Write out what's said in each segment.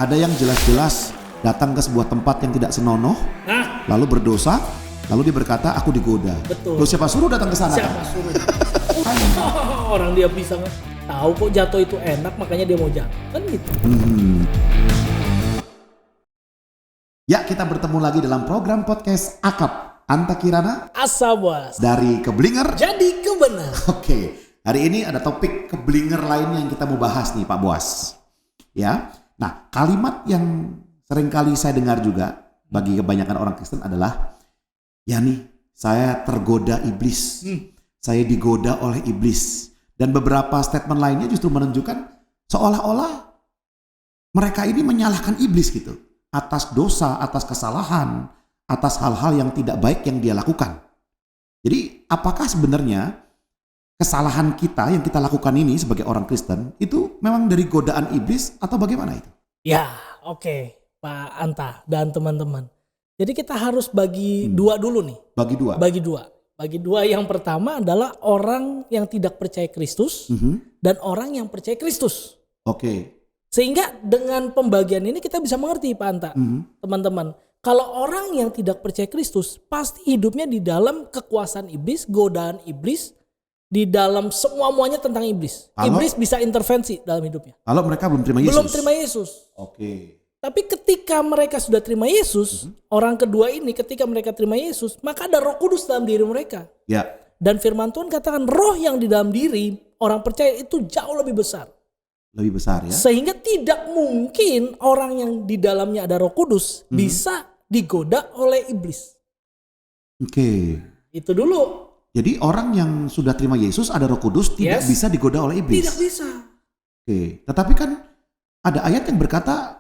Ada yang jelas-jelas datang ke sebuah tempat yang tidak senonoh, lalu berdosa, lalu dia berkata, aku digoda. Betul. Loh, siapa suruh datang ke sana? Siapa suruh? Orang dia bisa tahu kok jatuh itu enak, makanya dia mau jatuh. Kan gitu. Ya, kita bertemu lagi dalam program podcast Akap Anta Kirana Asa Boas. dari Keblinger. Jadi kebenar. Oke, hari ini ada topik Keblinger lainnya yang kita mau bahas nih Pak Boas. Ya, nah kalimat yang seringkali saya dengar juga bagi kebanyakan orang Kristen adalah, ya nih saya tergoda iblis, saya digoda oleh iblis. Dan beberapa statement lainnya justru menunjukkan seolah-olah mereka ini menyalahkan iblis gitu. Atas dosa, atas kesalahan, atas hal-hal yang tidak baik yang dia lakukan. Jadi apakah sebenarnya kesalahan kita yang kita lakukan ini sebagai orang Kristen itu memang dari godaan iblis atau bagaimana itu? Ya, oke, Pak Anta dan teman-teman. Jadi kita harus bagi dua dulu nih. Bagi dua. Bagi dua, yang pertama adalah orang yang tidak percaya Kristus dan orang yang percaya Kristus. Oke. Sehingga dengan pembagian ini kita bisa mengerti Pak Anta, teman-teman. Kalau orang yang tidak percaya Kristus pasti hidupnya di dalam kekuasaan iblis, godaan iblis, di dalam semuanya tentang iblis. Iblis bisa intervensi dalam hidupnya. Kalau mereka belum terima Yesus. Belum terima Yesus. Oke. Tapi ketika mereka sudah terima Yesus, orang kedua ini ketika mereka terima Yesus, maka ada Roh Kudus dalam diri mereka. Ya. Dan firman Tuhan katakan roh yang di dalam diri orang percaya itu jauh lebih besar. Lebih besar ya. Sehingga tidak mungkin orang yang di dalamnya ada Roh Kudus bisa digoda oleh iblis. Oke. Itu dulu. Jadi orang yang sudah terima Yesus ada Roh Kudus tidak bisa digoda oleh iblis. Tidak bisa. Oke. Tetapi kan ada ayat yang berkata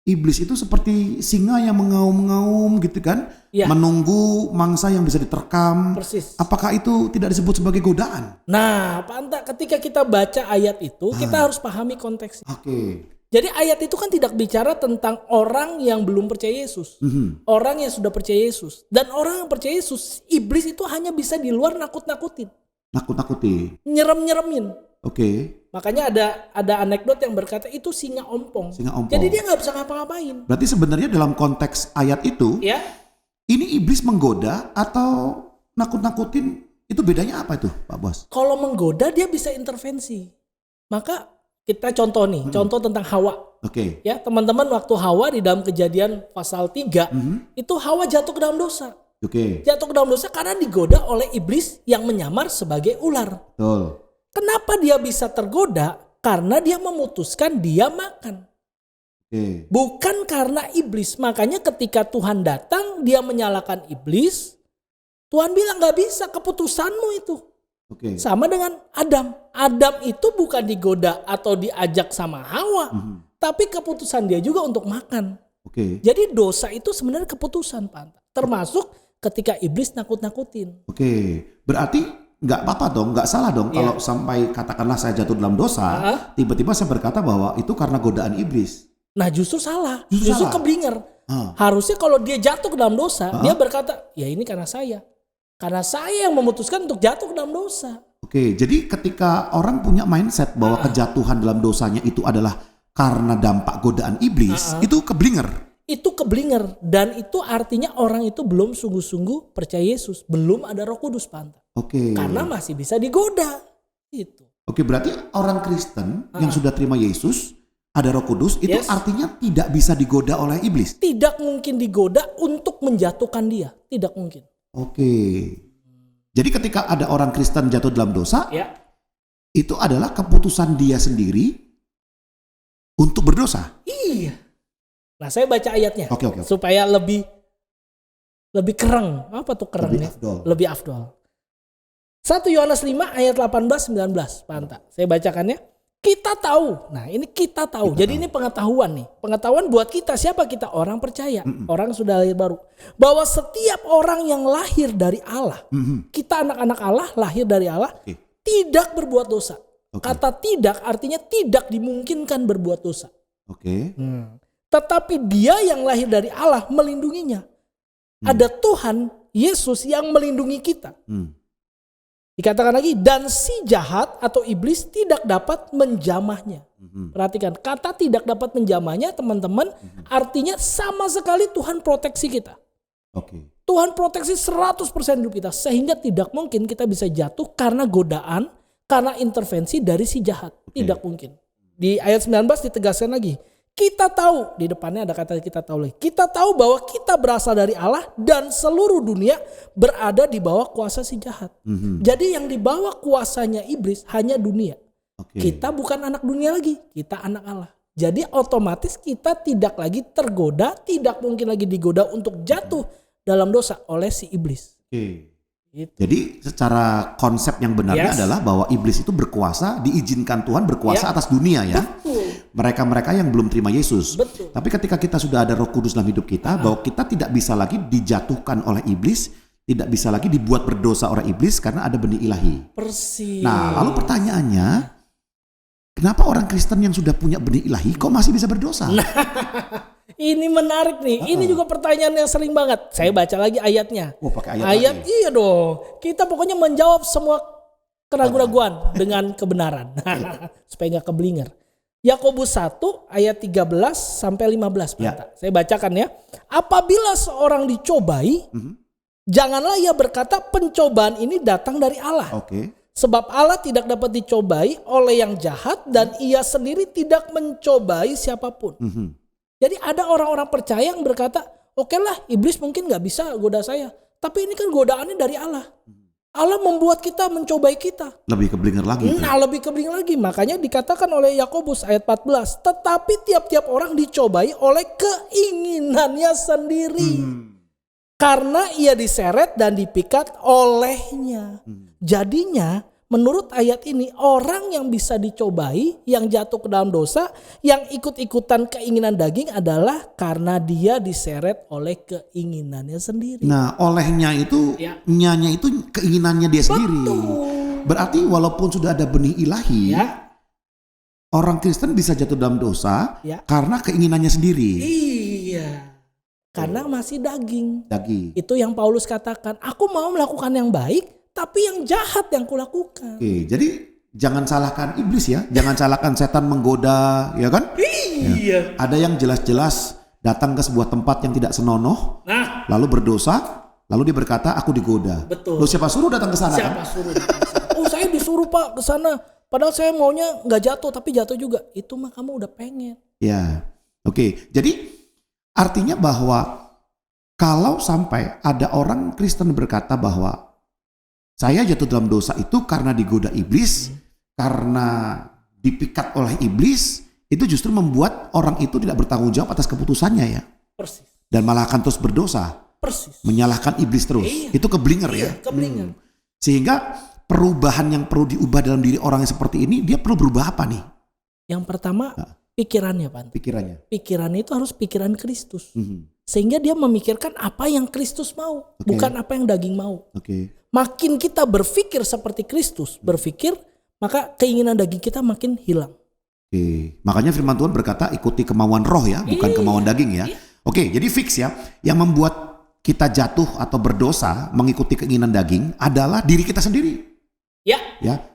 iblis itu seperti singa yang mengaum-ngaum gitu kan. Ya. Menunggu mangsa yang bisa diterkam. Persis. Apakah itu tidak disebut sebagai godaan? Nah, Pak Anta, ketika kita baca ayat itu, kita harus pahami konteksnya. Oke. Jadi ayat itu kan tidak bicara tentang orang yang belum percaya Yesus. Orang yang sudah percaya Yesus. Dan orang yang percaya Yesus, iblis itu hanya bisa di luar nakut-nakutin. Nakut-nakuti. Nyerem-nyeremin. Oke. Makanya ada anekdot yang berkata itu singa ompong. Singa ompong. Jadi dia gak bisa ngapa-ngapain. Berarti sebenarnya dalam konteks ayat itu, Ya, ini iblis menggoda atau nakut-nakutin, itu bedanya apa itu Pak Bos? kalau menggoda dia bisa intervensi. Maka kita contoh nih, contoh tentang Hawa. Oke. Ya, teman-teman, waktu Hawa di dalam Kejadian pasal 3, itu Hawa jatuh ke dalam dosa. Oke. Jatuh ke dalam dosa karena digoda oleh iblis yang menyamar sebagai ular. Betul. Kenapa dia bisa tergoda? Karena dia memutuskan dia makan. Oke. Bukan karena iblis. Makanya ketika Tuhan datang, dia menyalahkan iblis. Tuhan bilang gak bisa, keputusanmu itu. Oke. Sama dengan Adam. Adam itu bukan digoda atau diajak sama Hawa. Tapi keputusan dia juga untuk makan. Oke. Jadi dosa itu sebenarnya keputusan, Pak. Termasuk ketika iblis nakut-nakutin. Oke. Berarti nggak apa-apa dong, nggak salah dong kalau sampai katakanlah saya jatuh dalam dosa, tiba-tiba saya berkata bahwa itu karena godaan iblis. Nah justru salah. Justru salah. keblinger. Harusnya kalau dia jatuh ke dalam dosa, dia berkata, ya ini karena saya. Karena saya yang memutuskan untuk jatuh ke dalam dosa. Oke, jadi ketika orang punya mindset bahwa kejatuhan dalam dosanya itu adalah karena dampak godaan iblis, itu keblinger. Itu keblinger. Dan itu artinya orang itu belum sungguh-sungguh percaya Yesus. Belum ada Roh Kudus, Pak. Oke. Karena masih bisa digoda. Itu. Oke, berarti orang Kristen yang sudah terima Yesus, ada Roh Kudus, itu artinya tidak bisa digoda oleh iblis. Tidak mungkin digoda untuk menjatuhkan dia. Tidak mungkin. Oke. Jadi ketika ada orang Kristen jatuh dalam dosa, itu adalah keputusan dia sendiri untuk berdosa. Iya. Nah, saya baca ayatnya. Oke. Supaya lebih kereng. Apa tuh kereng? Lebih afdol. 1 Yohanes 5 ayat 18-19. Pak, saya bacakannya. Kita tahu. Nah, ini kita tahu. Jadi ini pengetahuan nih. Pengetahuan buat kita. Siapa kita? Orang percaya. Orang sudah lahir baru. Bahwa setiap orang yang lahir dari Allah. Kita anak-anak Allah, lahir dari Allah. Tidak berbuat dosa. Kata tidak artinya tidak dimungkinkan berbuat dosa. Tetapi dia yang lahir dari Allah melindunginya. Ada Tuhan Yesus yang melindungi kita. Dikatakan lagi, dan si jahat atau iblis tidak dapat menjamahnya. Perhatikan, kata tidak dapat menjamahnya teman-teman, artinya sama sekali Tuhan proteksi kita. Tuhan proteksi 100% hidup kita, sehingga tidak mungkin kita bisa jatuh karena godaan, karena intervensi dari si jahat. Tidak mungkin. Di ayat 19 ditegaskan lagi, kita tahu, di depannya ada kata kita tahu lagi. Kita tahu bahwa kita berasal dari Allah dan seluruh dunia berada di bawah kuasa si jahat. Jadi yang di bawah kuasanya iblis hanya dunia. Kita bukan anak dunia lagi, kita anak Allah. Jadi otomatis kita tidak lagi tergoda, tidak mungkin lagi digoda untuk jatuh dalam dosa oleh si iblis. Gitu. Jadi secara konsep yang benarnya adalah bahwa iblis itu berkuasa, diizinkan Tuhan berkuasa atas dunia ya. Mereka-mereka yang belum terima Yesus. Betul. Tapi ketika kita sudah ada Roh Kudus dalam hidup kita, bahwa kita tidak bisa lagi dijatuhkan oleh iblis, tidak bisa lagi dibuat berdosa oleh iblis karena ada benih ilahi. Persis. Nah, lalu pertanyaannya, kenapa orang Kristen yang sudah punya benih ilahi kok masih bisa berdosa? Ini menarik nih. Ini juga pertanyaan yang sering banget. Saya baca lagi ayatnya. Pakai ayat lagi. Iya dong. Kita pokoknya menjawab semua keraguan-raguan dengan kebenaran. Supaya gak keblinger. Yakobus 1 ayat 13 sampai 15. Saya bacakan ya. Apabila seorang dicobai, janganlah ia berkata pencobaan ini datang dari Allah. Sebab Allah tidak dapat dicobai oleh yang jahat dan ia sendiri tidak mencobai siapapun. Jadi ada orang-orang percaya yang berkata, oke lah iblis mungkin gak bisa goda saya. Tapi ini kan godaannya dari Allah. Allah membuat kita mencobai kita. Lebih keblinger lagi. Lebih keblinger lagi. Makanya dikatakan oleh Yakobus ayat 14. Tetapi tiap-tiap orang dicobai oleh keinginannya sendiri. Karena ia diseret dan dipikat olehnya. Jadinya menurut ayat ini orang yang bisa dicobai, yang jatuh ke dalam dosa, yang ikut-ikutan keinginan daging adalah karena dia diseret oleh keinginannya sendiri. Nah, olehnya itu, nyanya itu keinginannya dia sendiri. Berarti walaupun sudah ada benih ilahi, orang Kristen bisa jatuh dalam dosa karena keinginannya sendiri. Iya. Karena masih daging. Itu yang Paulus katakan, aku mau melakukan yang baik, tapi yang jahat yang kulakukan. Jadi jangan salahkan iblis ya. Jangan salahkan setan menggoda, ya kan? Iya. Ada yang jelas-jelas datang ke sebuah tempat yang tidak senonoh, lalu berdosa, lalu dia berkata, aku digoda. Betul. Loh, siapa suruh datang ke sana? Siapa suruh datang ke sana? Oh, saya disuruh Pak ke sana. Padahal saya maunya nggak jatuh, tapi jatuh juga. Itu mah kamu udah pengen. Ya, oke. Jadi artinya bahwa kalau sampai ada orang Kristen berkata bahwa saya jatuh dalam dosa itu karena digoda iblis, karena dipikat oleh iblis, itu justru membuat orang itu tidak bertanggung jawab atas keputusannya ya. Persis. Dan malah akan terus berdosa. Persis. Menyalahkan iblis terus. Itu keblinger ya. Keblinger. Sehingga perubahan yang perlu diubah dalam diri orang yang seperti ini, dia perlu berubah apa nih? Yang pertama, pikirannya Pak. Pikiran itu harus pikiran Kristus. Sehingga dia memikirkan apa yang Kristus mau, bukan apa yang daging mau. Makin kita berpikir seperti Kristus berpikir, maka keinginan daging kita makin hilang. Makanya firman Tuhan berkata ikuti kemauan roh ya, bukan kemauan daging ya. Jadi fix ya, yang membuat kita jatuh atau berdosa mengikuti keinginan daging adalah diri kita sendiri. Ya,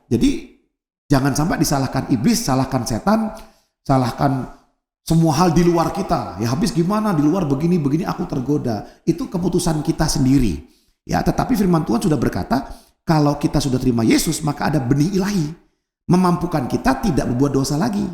jadi jangan sampai disalahkan iblis, salahkan setan, salahkan semua hal di luar kita. Ya habis gimana di luar begini aku tergoda. Itu keputusan kita sendiri. Ya, tetapi firman Tuhan sudah berkata, kalau kita sudah terima Yesus, maka ada benih ilahi. Memampukan kita tidak berbuat dosa lagi.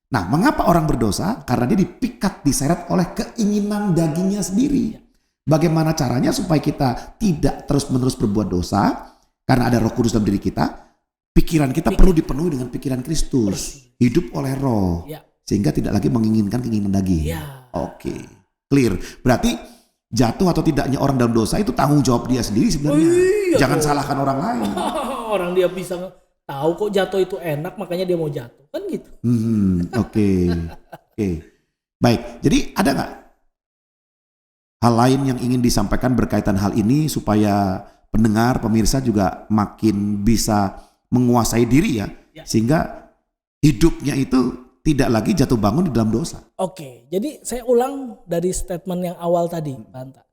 Nah, mengapa orang berdosa? Karena dia dipikat, diseret oleh keinginan dagingnya sendiri. Bagaimana caranya supaya kita tidak terus-menerus berbuat dosa? Karena ada Roh Kudus dalam diri kita. Pikiran kita perlu dipenuhi dengan pikiran Kristus. Hidup oleh roh. Sehingga tidak lagi menginginkan keinginan daging. Clear. Berarti jatuh atau tidaknya orang dalam dosa itu tanggung jawab dia sendiri sebenarnya. Jangan salahkan orang lain. Orang dia bisa tahu kok jatuh itu enak, makanya dia mau jatuh. Kan gitu. Oke. Baik, jadi ada nggak hal lain yang ingin disampaikan berkaitan hal ini supaya pendengar, pemirsa juga makin bisa menguasai diri ya. Sehingga hidupnya itu tidak lagi jatuh bangun di dalam dosa. Oke, jadi saya ulang dari statement yang awal tadi, Banta.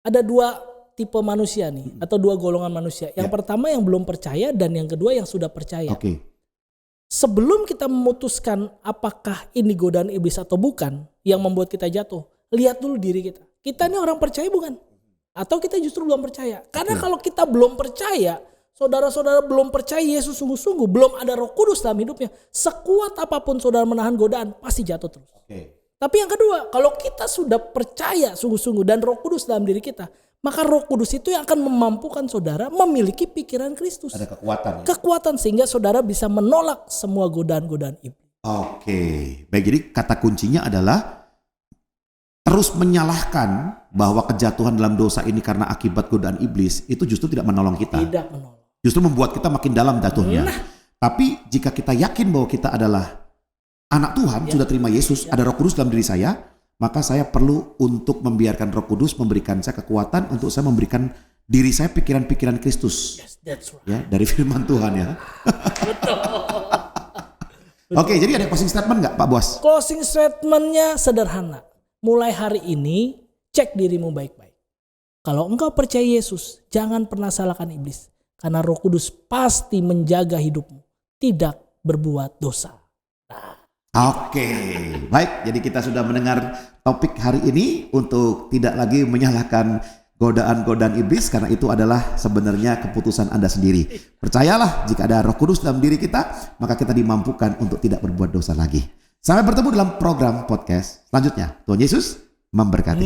Ada dua tipe manusia nih, atau dua golongan manusia. Yang pertama yang belum percaya dan yang kedua yang sudah percaya. Oke. Sebelum kita memutuskan apakah ini godaan iblis atau bukan yang membuat kita jatuh, lihat dulu diri kita. Kita ini orang percaya bukan? Atau kita justru belum percaya? Karena kalau kita belum percaya, saudara-saudara belum percaya Yesus sungguh-sungguh, belum ada Roh Kudus dalam hidupnya, sekuat apapun saudara menahan godaan, pasti jatuh terus. Tapi yang kedua, kalau kita sudah percaya sungguh-sungguh dan Roh Kudus dalam diri kita, maka Roh Kudus itu yang akan memampukan saudara memiliki pikiran Kristus. Ada kekuatan. Kekuatan sehingga saudara bisa menolak semua godaan-godaan iblis. Oke. Baik, jadi kata kuncinya adalah terus menyalahkan bahwa kejatuhan dalam dosa ini karena akibat godaan iblis itu justru tidak menolong kita. Tidak menolong. Justru membuat kita makin dalam jatuhnya. Tapi jika kita yakin bahwa kita adalah anak Tuhan, sudah terima Yesus, ada Roh Kudus dalam diri saya, maka saya perlu untuk membiarkan Roh Kudus memberikan saya kekuatan untuk saya memberikan diri saya pikiran-pikiran Kristus. Yes, that's right. Ya, dari firman Tuhan ya. Betul. Oke, jadi ada closing statement nggak Pak Boas? Closing statementnya sederhana. Mulai hari ini cek dirimu baik-baik. Kalau engkau percaya Yesus, jangan pernah salahkan iblis. Karena Roh Kudus pasti menjaga hidupmu. Tidak berbuat dosa. Oke, baik. Jadi kita sudah mendengar topik hari ini untuk tidak lagi menyalahkan godaan-godaan iblis karena itu adalah sebenarnya keputusan Anda sendiri. Percayalah, jika ada Roh Kudus dalam diri kita, maka kita dimampukan untuk tidak berbuat dosa lagi. Sampai bertemu dalam program podcast selanjutnya. Tuhan Yesus memberkati.